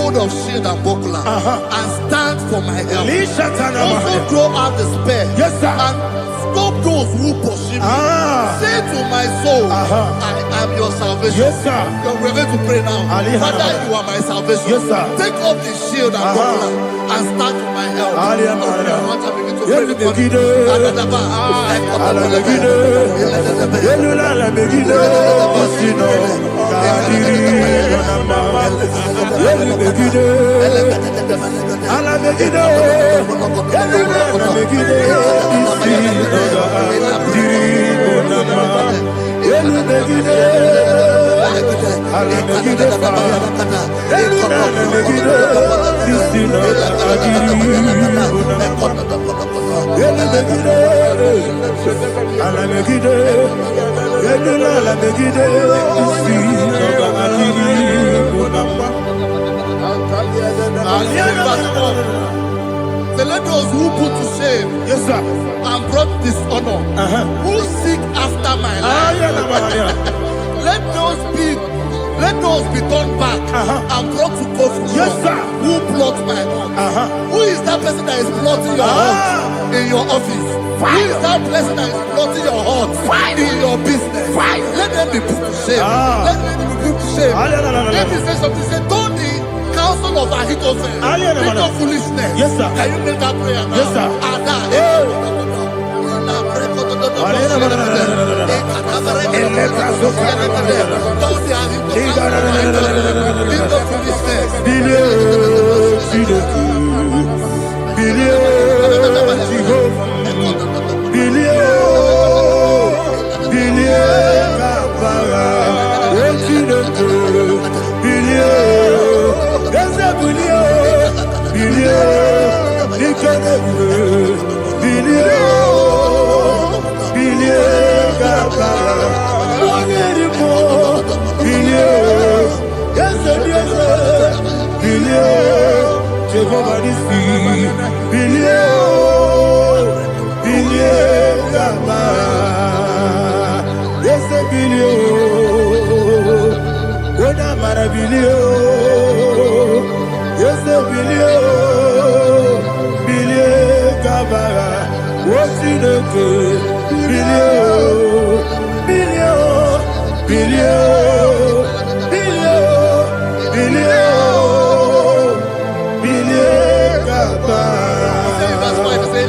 hold of shield and buckler and stand for my help. Also throw out the spear and stop those who pursue me. Say to my soul, I am your salvation. We're going to pray now. Father, you are my salvation. Take off the shield and buckler and stand for my help. Let those who put to shame and brought dishonor, who seek after my life, let those be turned back and brought to confusion. Who plot my heart? Who is that person that is plotting your heart in your office? Who is that person that is plotting your heart in your business? Let them be put to shame. Let them be put to shame. Let me say something. Say, don't the counsel of Ahithophel think of foolishness. Can you make that prayer now?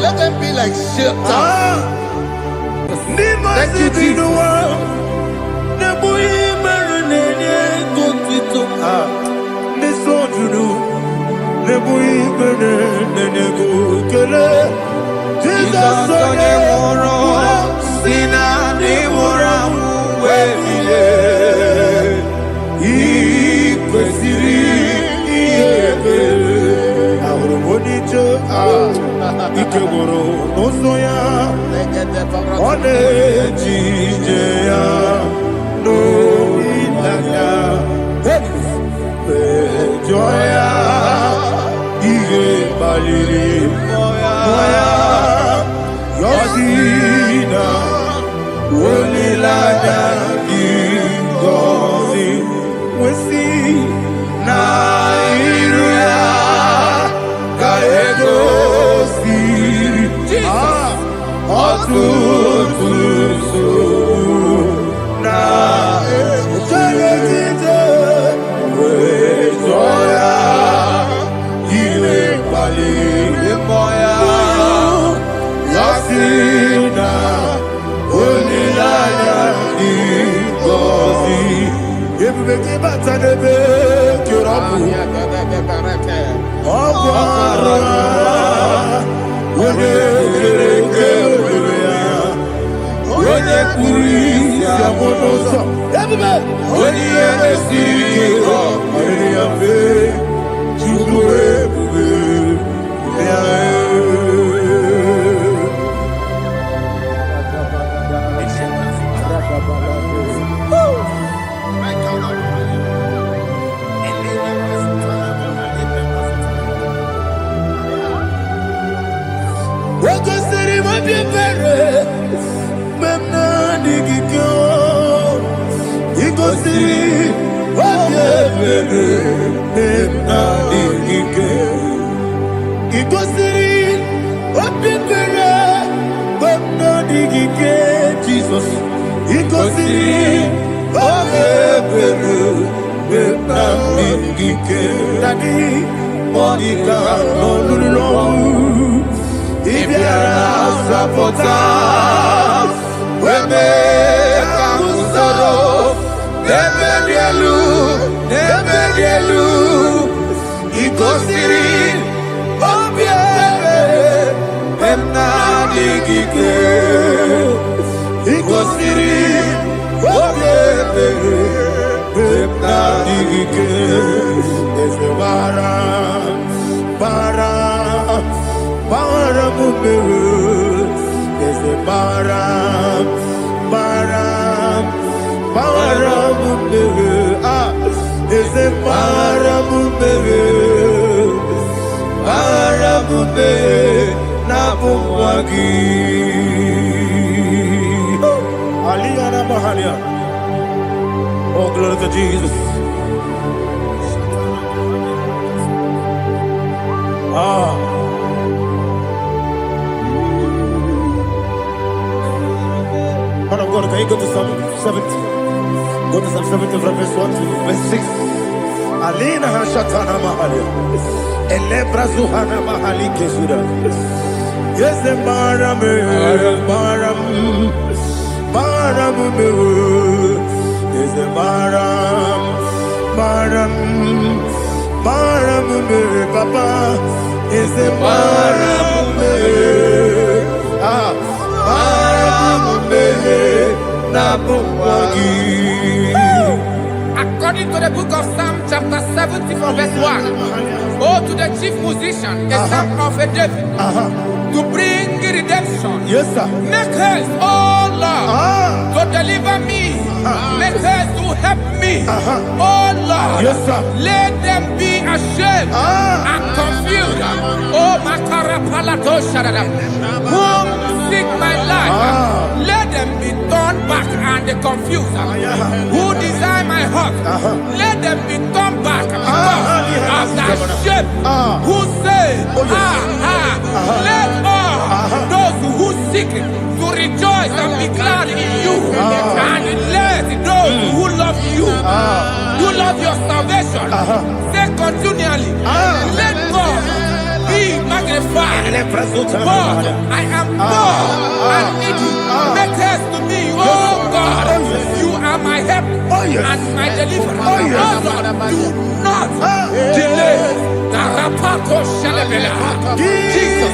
Let them be like shelter. Thank you, Jesus. Iko siri, Jesus. Ikosiri obeberu bena mingike dadi monika nolulu ibiara sapota weme kamusoro nebedielu ikosiri obeberu bena mingike ikosiri obeberu bena mingike ezebara bara mumeru ezebara mumeru ezebara mumeru na bumwagi Aliyana Mahalia. Oh, glory to Jesus. Man of God, can you go to Psalm 70? Go to Psalm 70 from verse 1 to verse 6. Alina Hashatana Mahalia. Elebra Zuhana Mahali Kesuda. Yes, the Baram. Is the Baram, Papa. Is the Baram, Nabuwagi. According to the book of Psalm chapter 70 from verse 1, oh, to the chief musician, a son of a David, to bring redemption. Yes, sir. Make haste, oh Lord, to deliver me. Make haste to help me. Oh Lord, yes, sir. Let them be ashamed and confused. Oh, Makarapalato Shadada, whom seek my life, let them be turned back and confused. Who desire my heart, let them be turned back because of that shame. Who say, let all those who seek to rejoice and be glad in you, and let those who love you, who love your salvation, say continually, let God be magnified. God, I am poor and needy. Make haste to me, oh God. You are my help and my deliverer. Oh Lord, do not delay. Jesus.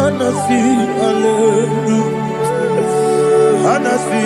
Anasi, hallelujah. Anasi,